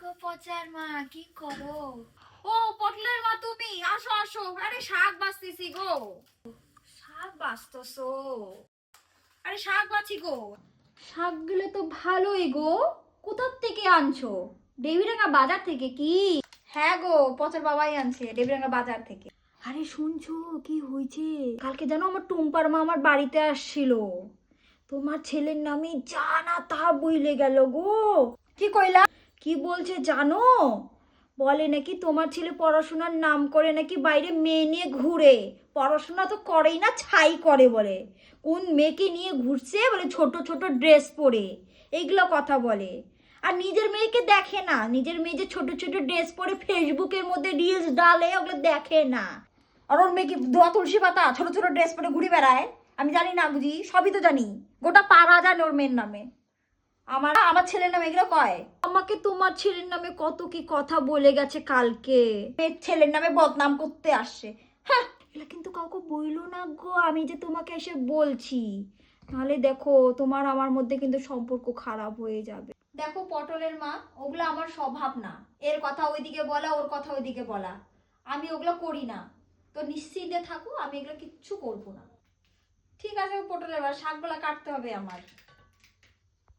গো পচার মা, কি করো? ও পটলের মা, তুমি আসো আসো। আরে শাক বাছতেছি গো। শাক বাছতেছো? আরে শাক বাছি গো। শাকগুলো তো ভালোই গো। কোথার থেকে আনছো? দেবিরাঙ্গা বাজার থেকে কি? হ্যাঁ গো, পচার বাবাই আনছে দেবিরাঙ্গা বাজার থেকে। আরে শুনছো কি হয়েছে? কালকে জানো আমার টুম্পার মা আমার বাড়িতে আসছিল। তোমার ছেলের নামে যা না তা বইলে গেল গো। কি কইলা? কি বলছে জানো? বলে নাকি তোমার ছেলে পড়াশোনার নাম করে নাকি বাইরে মেয়ে নিয়ে ঘুরে। পড়াশোনা তো করেই না, ছাই করে বলে। কোন মেয়েকে নিয়ে ঘুরছে বলে, ছোট ছোট ড্রেস পরে। এইগুলো কথা বলে। আর নিজের মেয়েকে দেখে না, নিজের মেয়ে যে ছোট ছোট ড্রেস পরে ফেসবুকের মধ্যে রিলস ডালে, ওগুলো দেখে না। আর ওর মেয়ে কি দোয়া তুলসী পাতা ছোট ছোট ড্রেস পরে ঘুরে বেড়ায়? আমি জানি না বুঝি? সবই তো জানি। গোটা পাড়া জানে ওর মেয়ের নামে। আমার ছেলের নামে এগুলো কয়? আমাকে তোমার ছেলের নামে কত কি কথা বলে গেছে কালকে। মেয়ের ছেলের নামে বদনাম করতে আসছে। হ্যাঁ, এগুলো কিন্তু কাউকে বইলো না গো, আমি যে তোমাকে এসে বলছি। নাহলে দেখো তোমার আমার মধ্যে কিন্তু সম্পর্ক খারাপ হয়ে যাবে। দেখো পটলের মা, ওগুলো আমার স্বভাব না। এর কথা ওইদিকে বলা, ওর কথা ওইদিকে বলা। আমি ওগুলো করি না। তো নিশ্চিন্তে থাকো, আমি এগুলো কিচ্ছু করবো না। ঠিক আছে পটলের মা, শাকগুলা কাটতে হবে আমার।